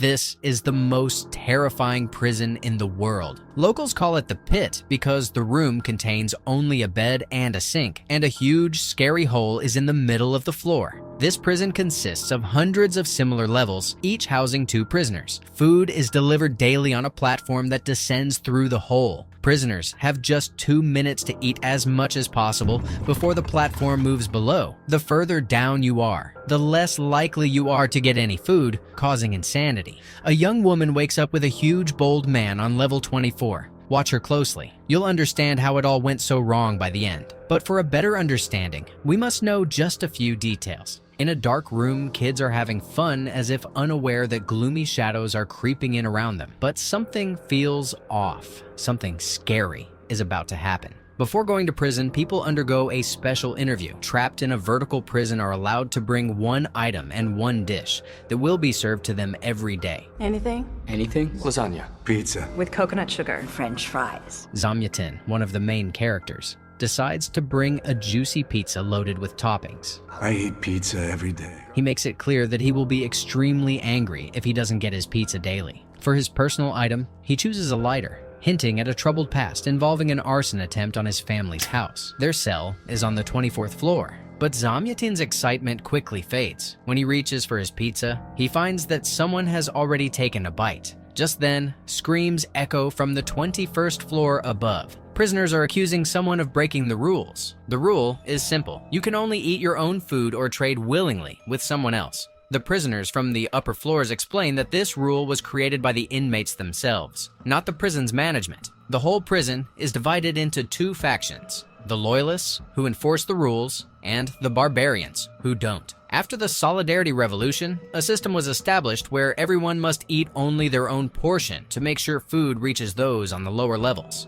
This is the most terrifying prison in the world. Locals call it the pit because the room contains only a bed and a sink, and a huge, scary hole is in the middle of the floor. This prison consists of hundreds of similar levels, each housing 2 prisoners. Food is delivered daily on a platform that descends through the hole. Prisoners have just 2 minutes to eat as much as possible before the platform moves below. The further down you are, the less likely you are to get any food, causing insanity. A young woman wakes up with a huge, bold man on level 24. Watch her closely. You'll understand how it all went so wrong by the end. But for a better understanding, we must know just a few details. In a dark room, kids are having fun as if unaware that gloomy shadows are creeping in around them. But something feels off. Something scary is about to happen. Before going to prison, people undergo a special interview. Trapped in a vertical prison are allowed to bring 1 item and 1 dish that will be served to them every day. Anything? Anything? Lasagna. Pizza. With coconut sugar. French fries. Zamyatin, one of the main characters, decides to bring a juicy pizza loaded with toppings. I eat pizza every day. He makes it clear that he will be extremely angry if he doesn't get his pizza daily. For his personal item, he chooses a lighter, hinting at a troubled past involving an arson attempt on his family's house. Their cell is on the 24th floor, but Zamyatin's excitement quickly fades. When he reaches for his pizza, he finds that someone has already taken a bite. Just then, screams echo from the 21st floor above. Prisoners are accusing someone of breaking the rules. The rule is simple. You can only eat your own food or trade willingly with someone else. The prisoners from the upper floors explain that this rule was created by the inmates themselves, not the prison's management. The whole prison is divided into 2 factions: the loyalists, who enforce the rules, and the barbarians, who don't. After the Solidarity Revolution, a system was established where everyone must eat only their own portion to make sure food reaches those on the lower levels.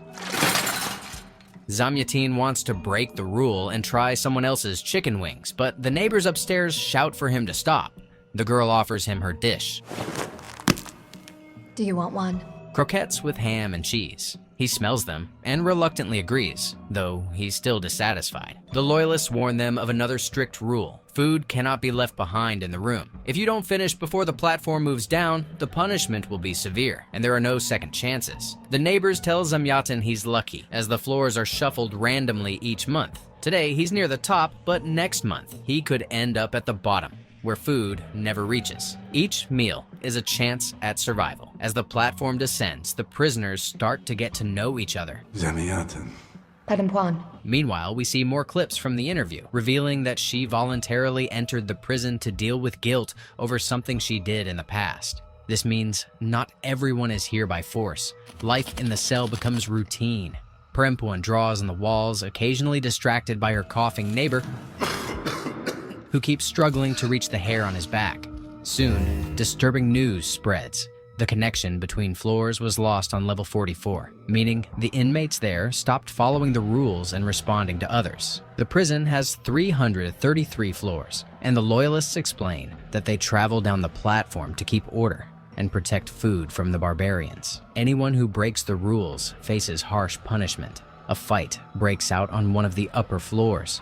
Zamyatin wants to break the rule and try someone else's chicken wings, but the neighbors upstairs shout for him to stop. The girl offers him her dish. Do you want one? Croquettes with ham and cheese. He smells them and reluctantly agrees, though he's still dissatisfied. The loyalists warn them of another strict rule. Food cannot be left behind in the room. If you don't finish before the platform moves down, the punishment will be severe, and there are no second chances. The neighbors tell Zamyatin he's lucky, as the floors are shuffled randomly each month. Today, he's near the top, but next month, he could end up at the bottom, where food never reaches. Each meal is a chance at survival. As the platform descends, the prisoners start to get to know each other. Zamyatin. Padampuan. Meanwhile, we see more clips from the interview, revealing that she voluntarily entered the prison to deal with guilt over something she did in the past. This means not everyone is here by force. Life in the cell becomes routine. Perempuan draws on the walls, occasionally distracted by her coughing neighbor, who keeps struggling to reach the hair on his back. Soon, disturbing news spreads. The connection between floors was lost on level 44, meaning the inmates there stopped following the rules and responding to others. The prison has 333 floors, and the loyalists explain that they travel down the platform to keep order and protect food from the barbarians. Anyone who breaks the rules faces harsh punishment. A fight breaks out on one of the upper floors.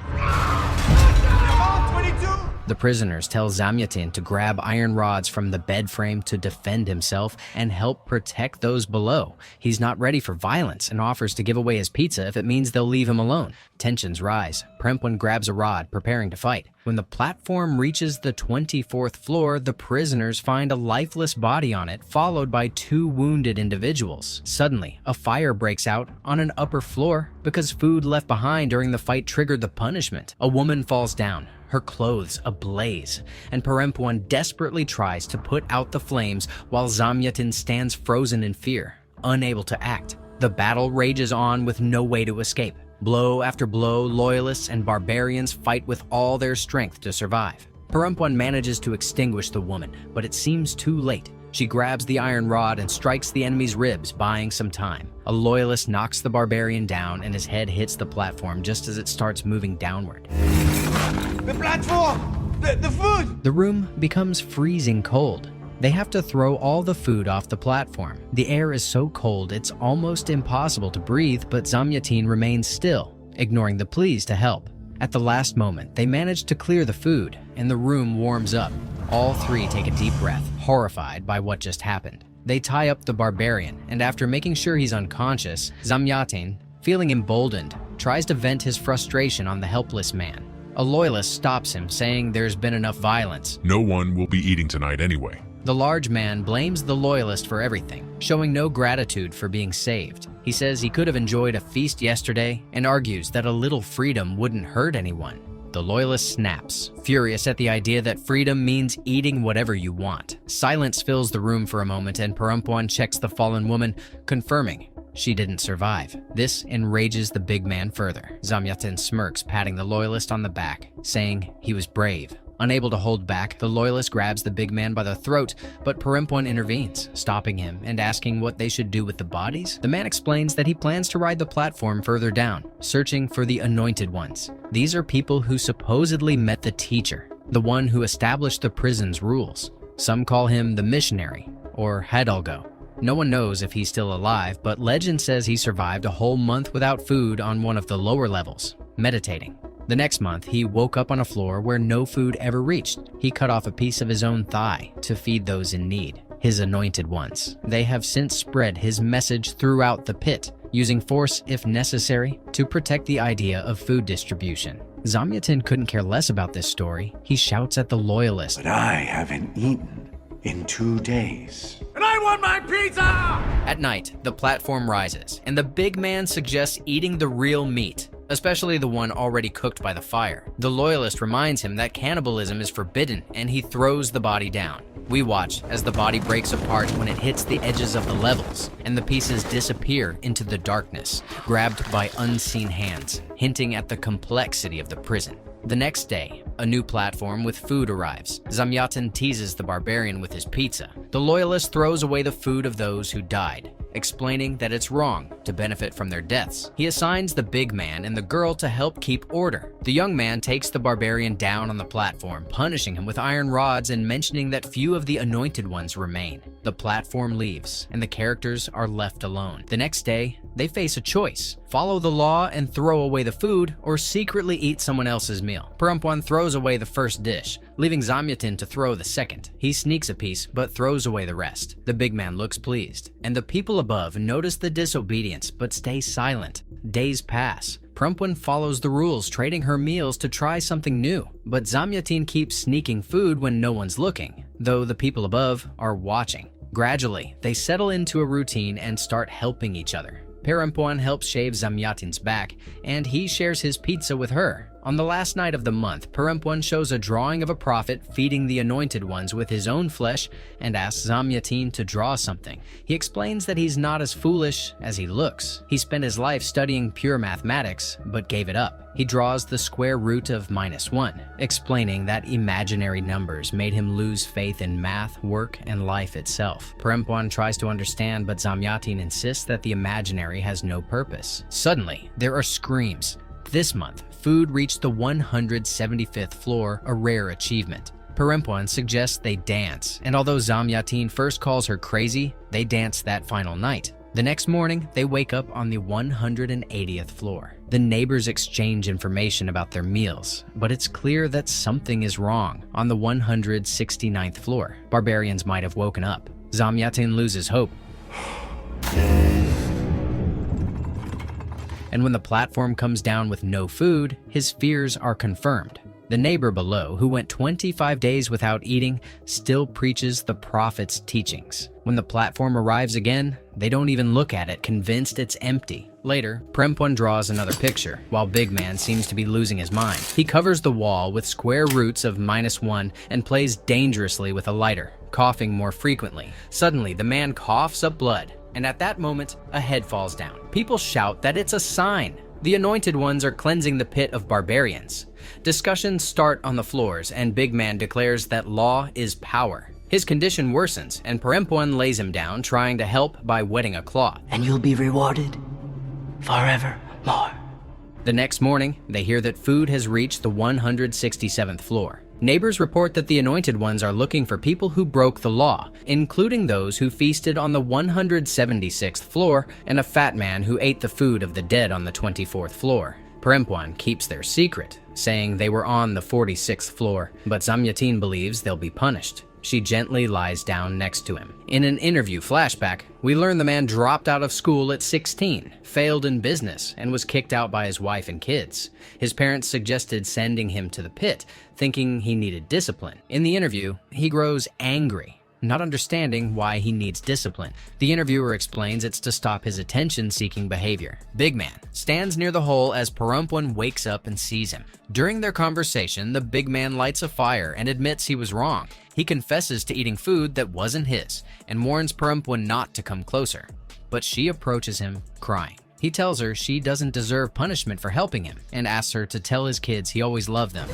The prisoners tell Zamyatin to grab iron rods from the bed frame to defend himself and help protect those below. He's not ready for violence and offers to give away his pizza if it means they'll leave him alone. Tensions rise. Perempuan grabs a rod, preparing to fight. When the platform reaches the 24th floor, the prisoners find a lifeless body on it, followed by 2 wounded individuals. Suddenly, a fire breaks out on an upper floor because food left behind during the fight triggered the punishment. A woman falls down, her clothes ablaze, and Perempuan desperately tries to put out the flames while Zamyatin stands frozen in fear, unable to act. The battle rages on with no way to escape. Blow after blow, loyalists and barbarians fight with all their strength to survive. Perempuan manages to extinguish the woman, but it seems too late. She grabs the iron rod and strikes the enemy's ribs, buying some time. A loyalist knocks the barbarian down and his head hits the platform just as it starts moving downward. The platform! The food! The room becomes freezing cold. They have to throw all the food off the platform. The air is so cold it's almost impossible to breathe, but Zamyatin remains still, ignoring the pleas to help. At the last moment, they manage to clear the food, and the room warms up. All three take a deep breath, horrified by what just happened. They tie up the barbarian, and after making sure he's unconscious, Zamyatin, feeling emboldened, tries to vent his frustration on the helpless man. A loyalist stops him, saying there's been enough violence. No one will be eating tonight anyway. The large man blames the loyalist for everything, showing no gratitude for being saved. He says he could have enjoyed a feast yesterday and argues that a little freedom wouldn't hurt anyone. The loyalist snaps, furious at the idea that freedom means eating whatever you want. Silence fills the room for a moment and Perempuan checks the fallen woman, confirming she didn't survive. This enrages the big man further. Zamyatin smirks, patting the loyalist on the back, saying he was brave. Unable to hold back, the loyalist grabs the big man by the throat, but Perempuan intervenes, stopping him and asking what they should do with the bodies. The man explains that he plans to ride the platform further down, searching for the anointed ones. These are people who supposedly met the teacher, the one who established the prison's rules. Some call him the missionary, or Hidalgo. No one knows if he's still alive, but legend says he survived a whole month without food on one of the lower levels, meditating. The next month, he woke up on a floor where no food ever reached. He cut off a piece of his own thigh to feed those in need, his anointed ones. They have since spread his message throughout the pit, using force if necessary to protect the idea of food distribution. Zamyatin couldn't care less about this story. He shouts at the loyalist. But I haven't eaten in 2 days. And I want my pizza! At night, the platform rises, and the big man suggests eating the real meat, especially the one already cooked by the fire. The loyalist reminds him that cannibalism is forbidden, and he throws the body down. We watch as the body breaks apart when it hits the edges of the levels, and the pieces disappear into the darkness, grabbed by unseen hands, hinting at the complexity of the prison. The next day, a new platform with food arrives. Zamyatin teases the barbarian with his pizza. The loyalist throws away the food of those who died, explaining that it's wrong to benefit from their deaths. He assigns the big man and the girl to help keep order. The young man takes the barbarian down on the platform, punishing him with iron rods and mentioning that few of the anointed ones remain. The platform leaves, and the characters are left alone. The next day, they face a choice: follow the law and throw away the food, or secretly eat someone else's meal. Perempuan throws away the first dish, leaving Zamyatin to throw the second. He sneaks a piece, but throws away the rest. The big man looks pleased, and the people above notice the disobedience, but stay silent. Days pass. Perempuan follows the rules, trading her meals to try something new. But Zamyatin keeps sneaking food when no one's looking, though the people above are watching. Gradually, they settle into a routine and start helping each other. Perempuan helps shave Zamyatin's back, and he shares his pizza with her. On the last night of the month, Perempuan shows a drawing of a prophet feeding the anointed ones with his own flesh and asks Zamyatin to draw something. He explains that he's not as foolish as he looks. He spent his life studying pure mathematics, but gave it up. He draws the square root of -1, explaining that imaginary numbers made him lose faith in math, work, and life itself. Perempuan tries to understand, but Zamyatin insists that the imaginary has no purpose. Suddenly, there are screams. This month, food reached the 175th floor, a rare achievement. Perempuan suggests they dance, and although Zamyatin first calls her crazy, they dance that final night. The next morning, they wake up on the 180th floor. The neighbors exchange information about their meals, but it's clear that something is wrong. On the 169th floor, barbarians might have woken up. Zamyatin loses hope. And when the platform comes down with no food, his fears are confirmed. The neighbor below, who went 25 days without eating, still preaches the prophet's teachings. When the platform arrives again, they don't even look at it, convinced it's empty. Later, Perempuan draws another picture, while Big Man seems to be losing his mind. He covers the wall with square roots of -1 and plays dangerously with a lighter, coughing more frequently. Suddenly, the man coughs up blood, and at that moment, a head falls down. People shout that it's a sign. The anointed ones are cleansing the pit of barbarians. Discussions start on the floors, and Big Man declares that law is power. His condition worsens, and Perempuan lays him down, trying to help by wetting a cloth. And you'll be rewarded forevermore. The next morning, they hear that food has reached the 167th floor. Neighbors report that the anointed ones are looking for people who broke the law, including those who feasted on the 176th floor and a fat man who ate the food of the dead on the 24th floor. Perempuan keeps their secret, saying they were on the 46th floor, but Zamyatin believes they'll be punished. She gently lies down next to him. In an interview flashback, we learn the man dropped out of school at 16, failed in business, and was kicked out by his wife and kids. His parents suggested sending him to the pit, thinking he needed discipline. In the interview, he grows angry, not understanding why he needs discipline. The interviewer explains it's to stop his attention-seeking behavior. Big man stands near the hole as Parumpwan wakes up and sees him. During their conversation, the big man lights a fire and admits he was wrong. He confesses to eating food that wasn't his and warns Parumpwan not to come closer. But she approaches him, crying. He tells her she doesn't deserve punishment for helping him and asks her to tell his kids he always loved them.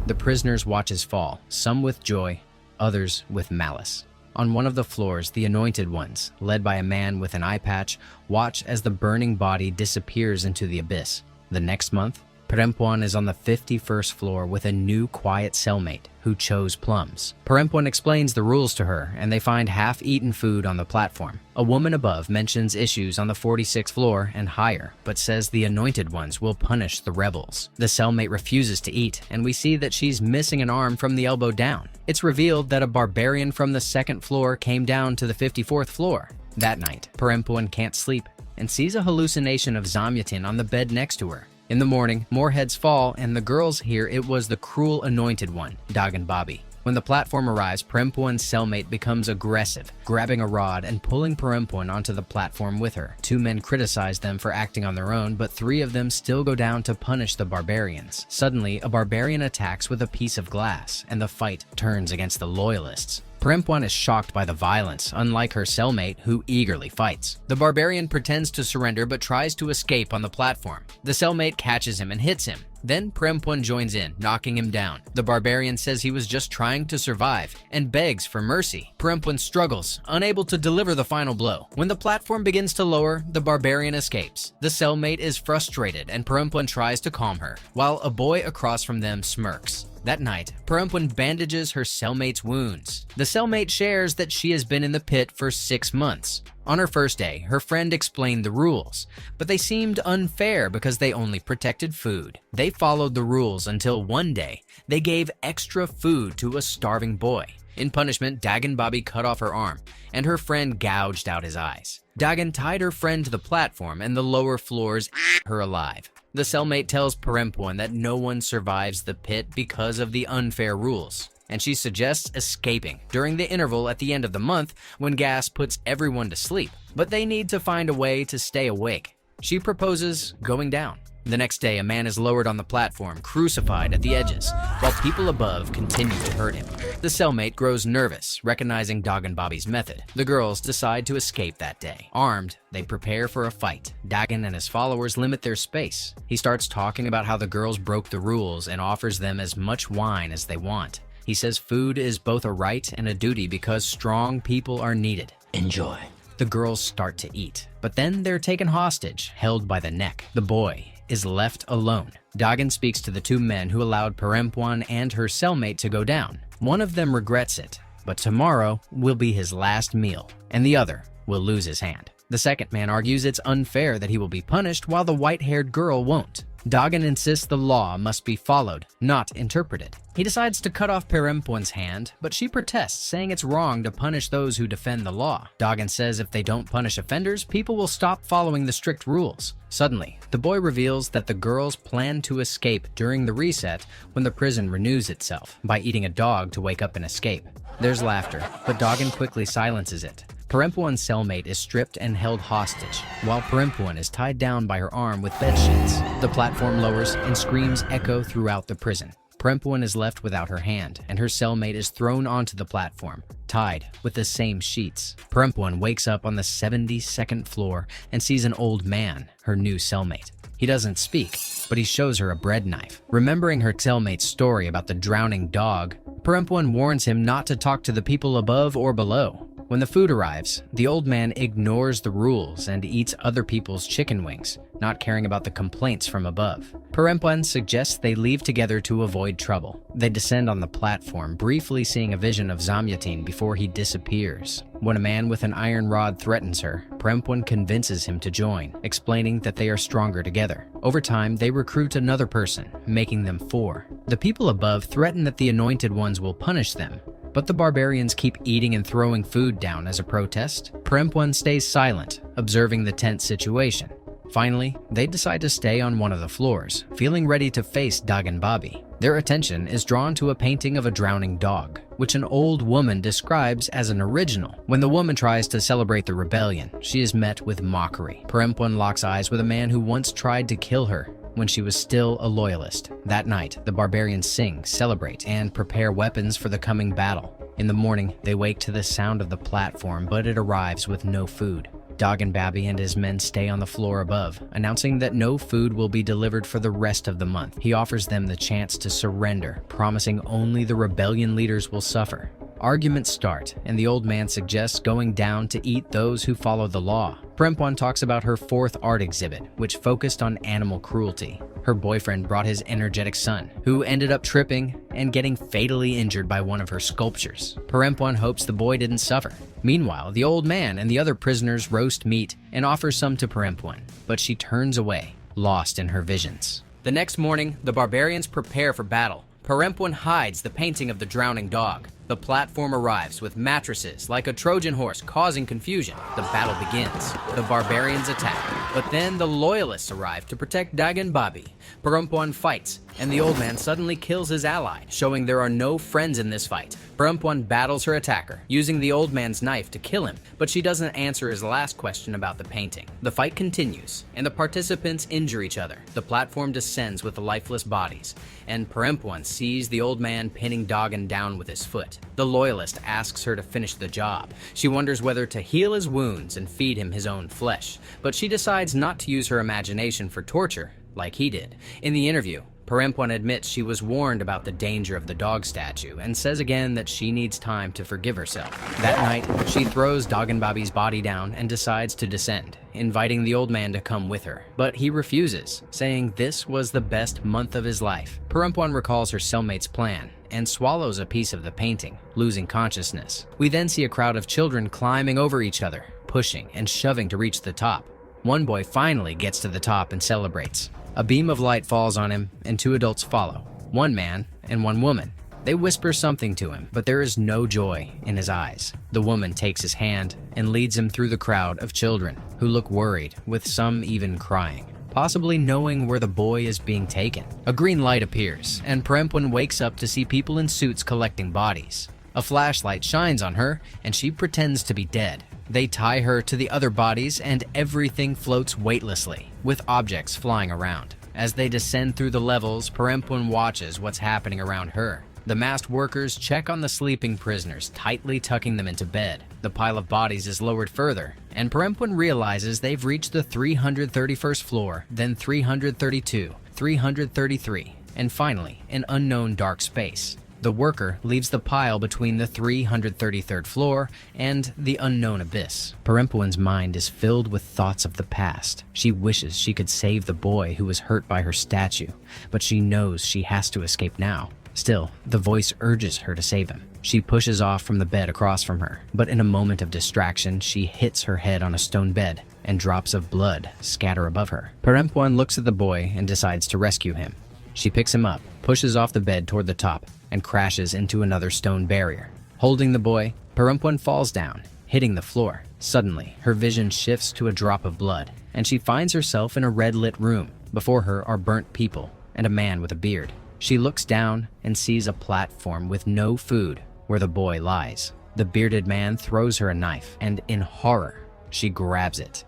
The prisoners watch his fall, some with joy, others with malice. On one of the floors, the Anointed Ones, led by a man with an eye patch, watch as the burning body disappears into the abyss. The next month, Parumpwan is on the 51st floor with a new quiet cellmate who chose plums. Parumpwan explains the rules to her, and they find half-eaten food on the platform. A woman above mentions issues on the 46th floor and higher, but says the Anointed Ones will punish the rebels. The cellmate refuses to eat, and we see that she's missing an arm from the elbow down. It's revealed that a barbarian from the 2nd floor came down to the 54th floor. That night, Parumpwan can't sleep and sees a hallucination of Zamyatin on the bed next to her. In the morning, more heads fall, and the girls hear it was the cruel Anointed One, Dagan Bobby. When the platform arrives, Parumpwan's cellmate becomes aggressive, grabbing a rod and pulling Parumpwan onto the platform with her. 2 men criticize them for acting on their own, but 3 of them still go down to punish the barbarians. Suddenly, a barbarian attacks with a piece of glass, and the fight turns against the loyalists. Parumpwan is shocked by the violence, unlike her cellmate, who eagerly fights. The barbarian pretends to surrender but tries to escape on the platform. The cellmate catches him and hits him. Then Parumpwan joins in, knocking him down. The barbarian says he was just trying to survive and begs for mercy. Parumpwan struggles, unable to deliver the final blow. When the platform begins to lower, the barbarian escapes. The cellmate is frustrated and Parumpwan tries to calm her, while a boy across from them smirks. That night, Parumpwan bandages her cellmate's wounds. The cellmate shares that she has been in the pit for 6 months. On her first day, her friend explained the rules, but they seemed unfair because they only protected food. They followed the rules until one day, they gave extra food to a starving boy. In punishment, Dagan Bobby cut off her arm, and her friend gouged out his eyes. Dagan tied her friend to the platform, and the lower floors ate her alive. The cellmate tells Parumpwan that no one survives the pit because of the unfair rules, and she suggests escaping during the interval at the end of the month when gas puts everyone to sleep. But they need to find a way to stay awake. She proposes going down. The next day, a man is lowered on the platform, crucified at the edges, while people above continue to hurt him. The cellmate grows nervous, recognizing Dagan Bobby's method. The girls decide to escape that day. Armed, they prepare for a fight. Dagan and his followers limit their space. He starts talking about how the girls broke the rules and offers them as much wine as they want. He says food is both a right and a duty because strong people are needed. Enjoy. The girls start to eat, but then they're taken hostage, held by the neck. The boy is left alone. Dagan speaks to the 2 men who allowed Parumpwan and her cellmate to go down. One of them regrets it, but tomorrow will be his last meal, and the other will lose his hand. The second man argues it's unfair that he will be punished while the white-haired girl won't. Dagan insists the law must be followed, not interpreted. He decides to cut off Parumpwan's hand, but she protests, saying it's wrong to punish those who defend the law. Dagan says if they don't punish offenders, people will stop following the strict rules. Suddenly, the boy reveals that the girls plan to escape during the reset when the prison renews itself by eating a dog to wake up and escape. There's laughter, but Dagan quickly silences it. Parumpwan's cellmate is stripped and held hostage, while Parumpwan is tied down by her arm with bedsheets. The platform lowers and screams echo throughout the prison. Parumpwan is left without her hand, and her cellmate is thrown onto the platform, tied with the same sheets. Parumpwan wakes up on the 72nd floor and sees an old man, her new cellmate. He doesn't speak, but he shows her a bread knife. Remembering her cellmate's story about the drowning dog, Parumpwan warns him not to talk to the people above or below. When the food arrives, the old man ignores the rules and eats other people's chicken wings, not caring about the complaints from above. Perempuan suggests they leave together to avoid trouble. They descend on the platform, briefly seeing a vision of Zamyatin before he disappears. When a man with an iron rod threatens her, Perempuan convinces him to join, explaining that they are stronger together. Over time, they recruit another person, making them 4. The people above threaten that the anointed ones will punish them, but the barbarians keep eating and throwing food down as a protest. Perempuan stays silent, observing the tense situation. Finally, they decide to stay on one of the floors, feeling ready to face Dagan Babi. Their attention is drawn to a painting of a drowning dog, which an old woman describes as an original. When the woman tries to celebrate the rebellion, she is met with mockery. Perempuan locks eyes with a man who once tried to kill her when she was still a loyalist. That night, the barbarians sing, celebrate, and prepare weapons for the coming battle. In the morning, they wake to the sound of the platform, but it arrives with no food. Dagan Babi and his men stay on the floor above, announcing that no food will be delivered for the rest of the month. He offers them the chance to surrender, promising only the rebellion leaders will suffer. Arguments start, and the old man suggests going down to eat those who follow the law. Perempuan talks about her 4th art exhibit, which focused on animal cruelty. Her boyfriend brought his energetic son, who ended up tripping and getting fatally injured by one of her sculptures. Perempuan hopes the boy didn't suffer. Meanwhile, the old man and the other prisoners roast meat and offer some to Perempuan, but she turns away, lost in her visions. The next morning, the barbarians prepare for battle. Perempuan hides the painting of the drowning dog. The platform arrives with mattresses like a Trojan horse, causing confusion. The battle begins. The barbarians attack, but then the loyalists arrive to protect Dagan Babi. Perempuan fights, and the old man suddenly kills his ally, showing there are no friends in this fight. Perempuan battles her attacker, using the old man's knife to kill him, but she doesn't answer his last question about the painting. The fight continues, and the participants injure each other. The platform descends with the lifeless bodies, and Perempuan sees the old man pinning Dagan down with his foot. The loyalist asks her to finish the job. She wonders whether to heal his wounds and feed him his own flesh, but she decides not to use her imagination for torture like he did. In the interview, Perempuan admits she was warned about the danger of the dog statue and says again that she needs time to forgive herself. That night, she throws Dagan Babi's body down and decides to descend, inviting the old man to come with her. But he refuses, saying this was the best month of his life. Perempuan recalls her cellmate's plan and swallows a piece of the painting, losing consciousness. We then see a crowd of children climbing over each other, pushing and shoving to reach the top. One boy finally gets to the top and celebrates. A beam of light falls on him, and 2 adults follow, 1 man and 1 woman. They whisper something to him, but there is no joy in his eyes. The woman takes his hand and leads him through the crowd of children, who look worried, with some even crying, possibly knowing where the boy is being taken. A green light appears, and Perempuan wakes up to see people in suits collecting bodies. A flashlight shines on her, and she pretends to be dead. They tie her to the other bodies, and everything floats weightlessly, with objects flying around. As they descend through the levels, Perempuan watches what's happening around her. The masked workers check on the sleeping prisoners, tightly tucking them into bed. The pile of bodies is lowered further, and Perempuan realizes they've reached the 331st floor, then 332, 333, and finally, an unknown dark space. The worker leaves the pile between the 333rd floor and the unknown abyss. Perempuan's mind is filled with thoughts of the past. She wishes she could save the boy who was hurt by her statue, but she knows she has to escape now. Still, the voice urges her to save him. She pushes off from the bed across from her, but in a moment of distraction, she hits her head on a stone bed, and drops of blood scatter above her. Perempuan looks at the boy and decides to rescue him. She picks him up, pushes off the bed toward the top, and crashes into another stone barrier. Holding the boy, Perempuan falls down, hitting the floor. Suddenly, her vision shifts to a drop of blood, and she finds herself in a red-lit room. Before her are burnt people and a man with a beard. She looks down and sees a platform with no food where the boy lies. The bearded man throws her a knife, and in horror, she grabs it.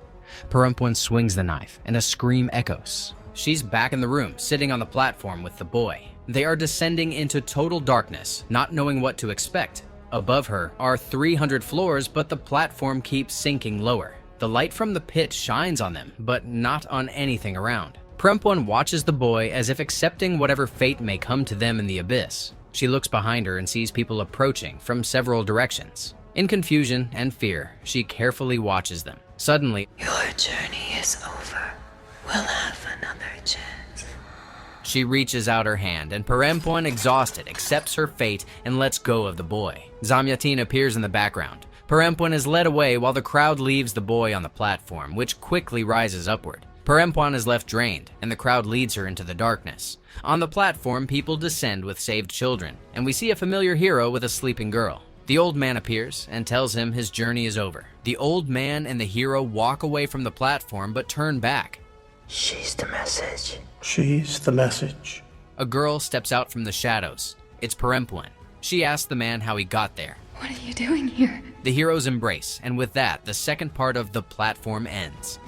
Perempuan swings the knife, and a scream echoes. She's back in the room, sitting on the platform with the boy. They are descending into total darkness, not knowing what to expect. Above her are 300 floors, but the platform keeps sinking lower. The light from the pit shines on them, but not on anything around. Perempuan watches the boy as if accepting whatever fate may come to them in the abyss. She looks behind her and sees people approaching from several directions. In confusion and fear, she carefully watches them. Suddenly, Your journey is over. We'll have another chance. she reaches out her hand, and Perempuan, exhausted, accepts her fate and lets go of the boy. Zamyatin appears in the background. Perempuan is led away while the crowd leaves the boy on the platform, which quickly rises upward. Perempuan is left drained, and the crowd leads her into the darkness. On the platform, people descend with saved children, and we see a familiar hero with a sleeping girl. The old man appears and tells him his journey is over. The old man and the hero walk away from the platform but turn back. She's the message. She's the message. A girl steps out from the shadows. It's Perempuan. She asks the man how he got there. What are you doing here? The heroes embrace, and with that, the second part of The Platform ends.